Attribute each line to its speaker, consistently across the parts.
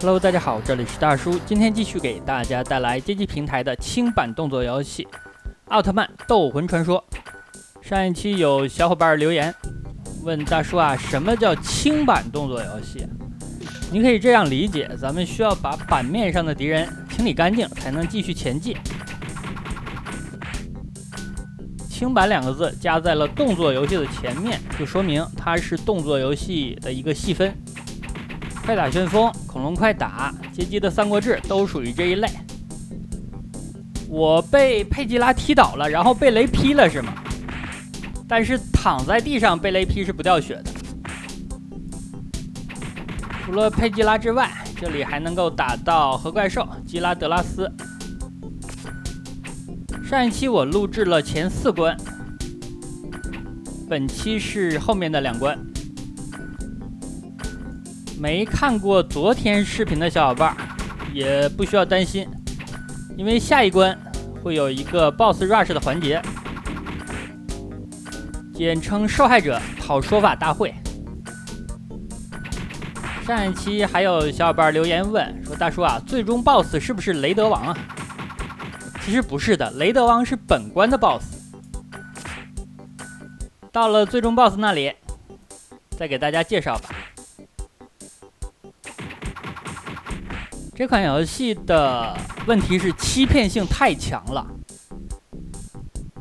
Speaker 1: Hello， 大家好，这里是大叔，今天继续给大家带来街机平台的轻版动作游戏《奥特曼斗魂传说》。上一期有小伙伴留言问大叔啊，什么叫轻版动作游戏？你可以这样理解，咱们需要把版面上的敌人清理干净，才能继续前进。轻版两个字加在了动作游戏的前面，就说明它是动作游戏的一个细分。快打旋风、恐龙快打、街机的三国志都属于这一类。我被佩吉拉踢倒了，然后被雷劈了是吗？但是躺在地上被雷劈是不掉血的。除了佩吉拉之外，这里还能够打到核怪兽基拉德拉斯。上一期我录制了前4关，本期是后面的2关。没看过昨天视频的小伙伴也不需要担心，因为下一关会有一个 BOSS Rush 的环节，简称受害者讨说法大会。上一期还有小伙伴留言问说，大叔啊，最终 BOSS 是不是雷德王啊？其实不是的，雷德王是本关的 BOSS。到了最终 BOSS 那里再给大家介绍吧。这款游戏的问题是欺骗性太强了，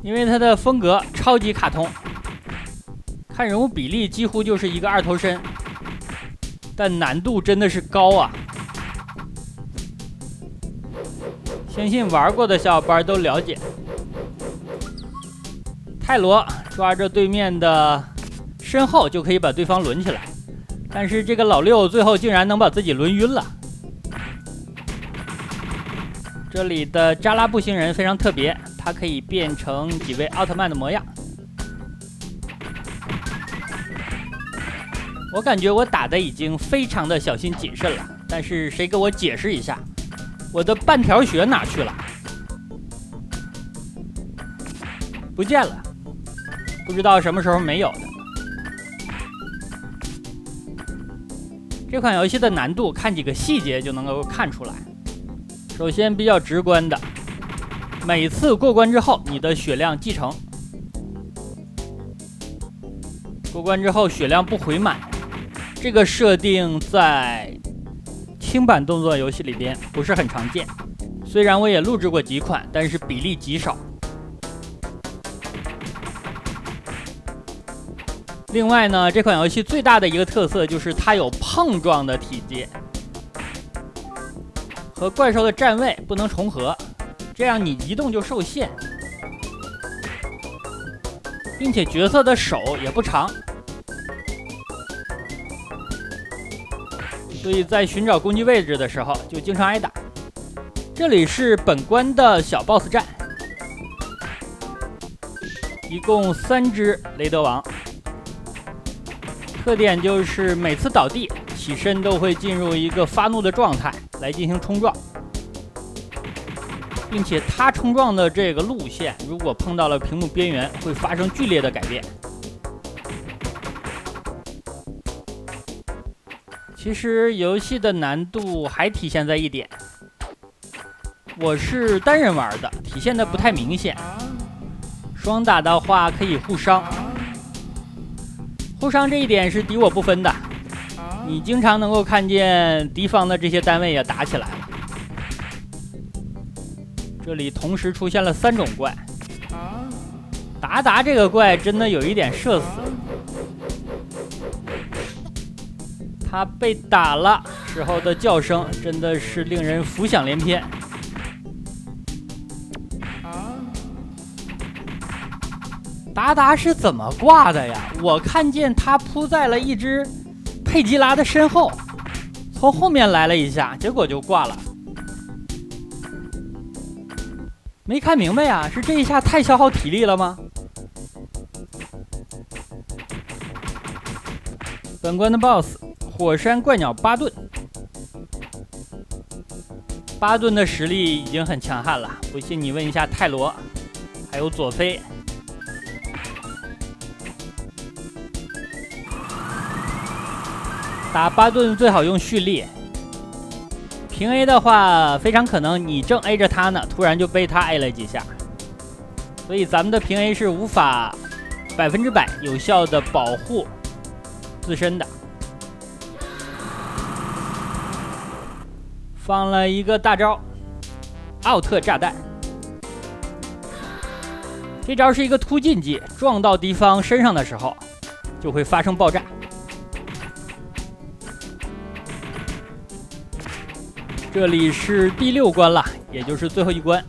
Speaker 1: 因为它的风格超级卡通，看人物比例几乎就是一个2头身，但难度真的是高啊！相信玩过的小伙伴都了解，泰罗抓着对面的身后就可以把对方抡起来，但是这个老六最后竟然能把自己抡晕了。这里的扎拉步行人非常特别，它可以变成几位奥特曼的模样。我感觉我打的已经非常的小心谨慎了，但是谁给我解释一下，我的半条血哪去了？不见了，不知道什么时候没有的。这款游戏的难度看几个细节就能够看出来。首先比较直观的，每次过关之后你的血量继承，过关之后血量不回满，这个设定在轻版动作游戏里边不是很常见，虽然我也录制过几款，但是比例极少。另外呢，这款游戏最大的一个特色就是它有碰撞的体积，和怪兽的站位不能重合，这样你移动就受限，并且角色的手也不长，所以在寻找攻击位置的时候就经常挨打。这里是本关的小 BOSS 战，一共3只雷德王，特点就是每次倒地起身都会进入一个发怒的状态来进行冲撞，并且他冲撞的这个路线如果碰到了屏幕边缘会发生剧烈的改变。其实游戏的难度还体现在一点，我是单人玩的，体现的不太明显，双打的话可以互伤，互伤这一点是敌我不分的，你经常能够看见敌方的这些单位也打起来了。这里同时出现了3种怪，达达这个怪真的有一点社死，他被打了时候的叫声真的是令人浮想联翩。达达是怎么挂的呀？我看见他扑在了一只佩吉拉的身后，从后面来了一下，结果就挂了。没看明白呀，是这一下太消耗体力了吗？本关的 BOSS 火山怪鸟巴顿，巴顿的实力已经很强悍了，不信你问一下泰罗，还有佐菲。打巴顿最好用蓄力，平 A 的话，非常可能你正 A 着他呢，突然就被他 A 了几下，所以咱们的平 A 是无法100%有效的保护自身的。放了一个大招，奥特炸弹。这招是一个突进技，撞到敌方身上的时候就会发生爆炸。这里是第6关了，也就是最后一关。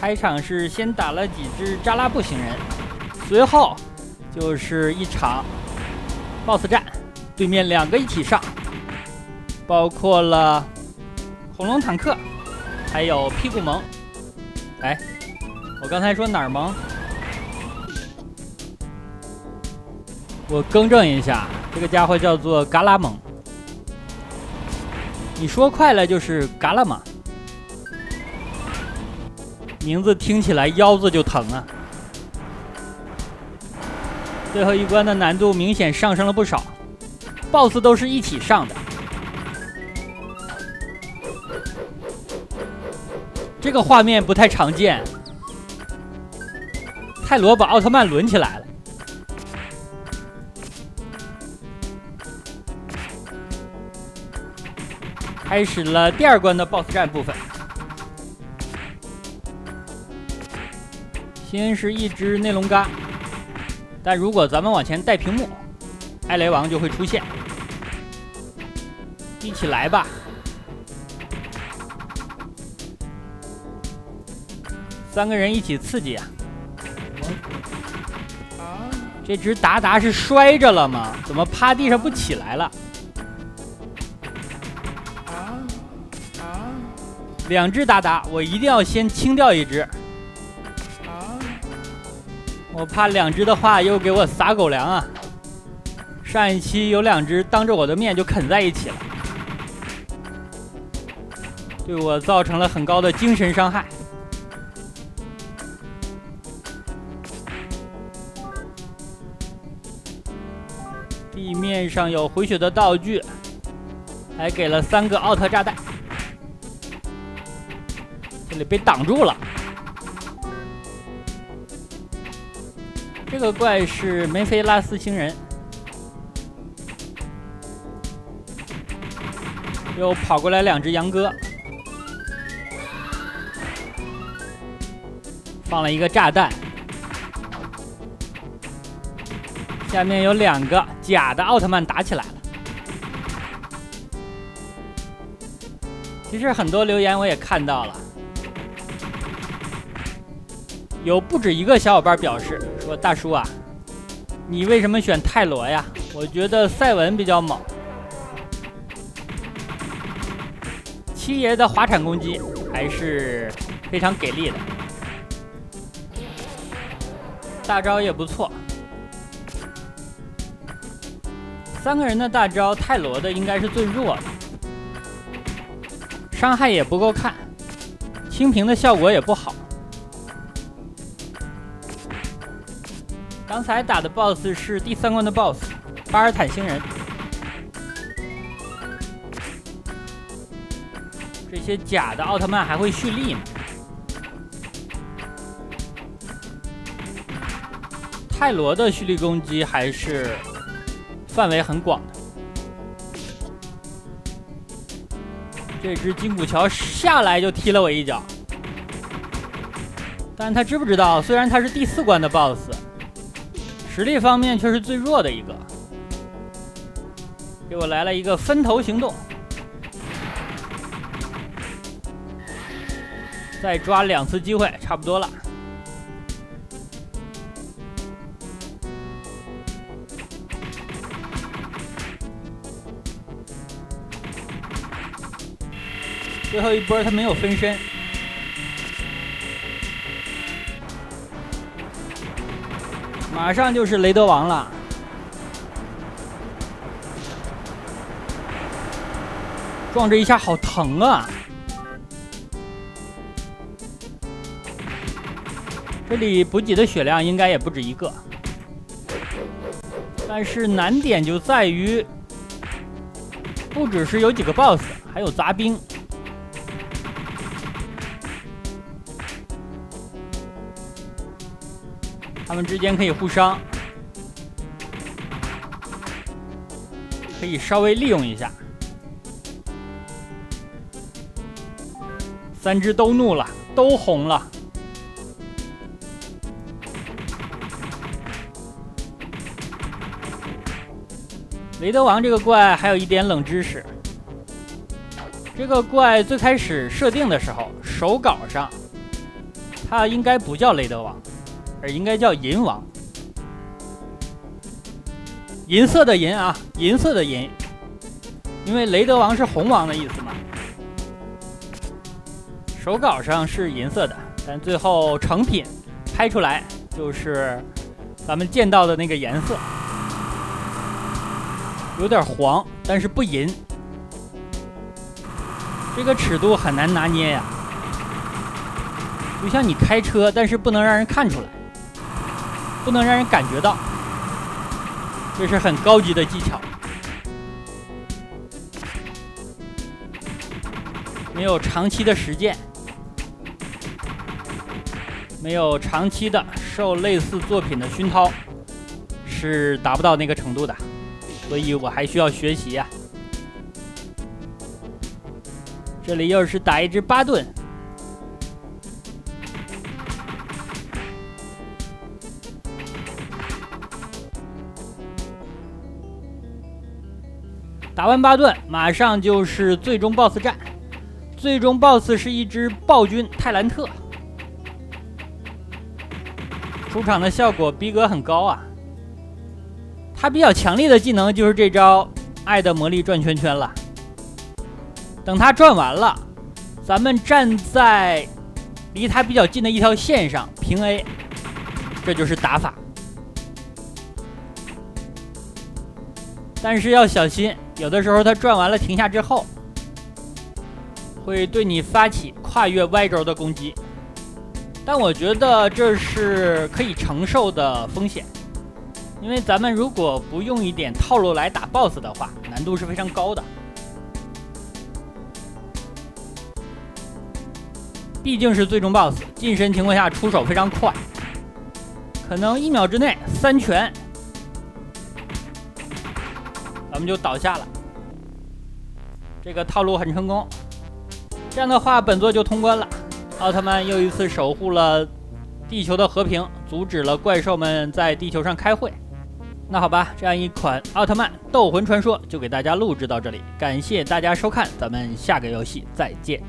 Speaker 1: 开场是先打了几只扎拉布星人，随后就是一场 BOSS 战，对面2个一起上，包括了恐龙坦克，还有屁股萌。哎，我刚才说哪儿萌？我更正一下，这个家伙叫做嘎拉蒙。你说快了就是嘎拉嘛，名字听起来腰子就疼啊。最后一关的难度明显上升了不少 ，BOSS 都是一起上的。这个画面不太常见，泰罗把奥特曼抡起来了。开始了第2关的 BOSS 战部分，先是一只内龙嘎，但如果咱们往前带屏幕，艾雷王就会出现。一起来吧，3个人一起刺激啊！这只达达是摔着了吗？怎么趴地上不起来了？2只达达，我一定要先清掉一只。我怕2只的话又给我撒狗粮啊！上一期有2只当着我的面就啃在一起了，对我造成了很高的精神伤害。地面上有回血的道具，还给了3个奥特炸弹，这里被挡住了。这个怪是梅菲拉斯星人，又跑过来2只羊哥，放了一个炸弹，下面有2个假的奥特曼打起来了。其实很多留言我也看到了，有不止一个小伙伴表示说：“大叔啊，你为什么选泰罗呀？我觉得赛文比较猛。七爷的滑铲攻击还是非常给力的，大招也不错。3个人的大招，泰罗的应该是最弱的，伤害也不够看，清屏的效果也不好。刚才打的 BOSS 是第3关的 BOSS 巴尔坦星人。这些假的奥特曼还会蓄力呢。泰罗的蓄力攻击还是范围很广的。这只金骨桥下来就踢了我一脚，但他知不知道，虽然他是第4关的 BOSS， 实力方面却是最弱的一个。给我来了一个分头行动，再抓2次机会，差不多了。最后一波他没有分身，马上就是雷德王了。撞这一下好疼啊！这里补给的血量应该也不止一个，但是难点就在于，不只是有几个 BOSS， 还有杂兵。他们之间可以互伤，可以稍微利用一下。3只都怒了，都红了。雷德王这个怪还有一点冷知识，这个怪最开始设定的时候，手稿上它应该不叫雷德王，而应该叫银王。银色的银啊，银色的银，因为雷德王是红王的意思嘛。手稿上是银色的，但最后成品拍出来就是咱们见到的那个颜色，有点黄，但是不银。这个尺度很难拿捏呀，就像你开车，但是不能让人看出来，不能让人感觉到，这是很高级的技巧。没有长期的实践，没有长期的受类似作品的熏陶，是达不到那个程度的，所以我还需要学习呀。这里又是打一只巴顿，打完巴顿，马上就是最终 BOSS 战。最终 BOSS 是一只暴君泰兰特，出场的效果逼格很高啊。他比较强烈的技能就是这招爱的魔力转圈圈了。等他转完了，咱们站在离他比较近的一条线上平 A， 这就是打法。但是要小心，有的时候他转完了停下之后，会对你发起跨越 Y 轴的攻击，但我觉得这是可以承受的风险，因为咱们如果不用一点套路来打 BOSS 的话，难度是非常高的。毕竟是最终 BOSS， 近身情况下出手非常快，可能1秒之内3拳，咱们就倒下了。这个套路很成功，这样的话本作就通关了。奥特曼又一次守护了地球的和平，阻止了怪兽们在地球上开会。那好吧，这样一款奥特曼斗魂传说就给大家录制到这里，感谢大家收看，咱们下个游戏再见。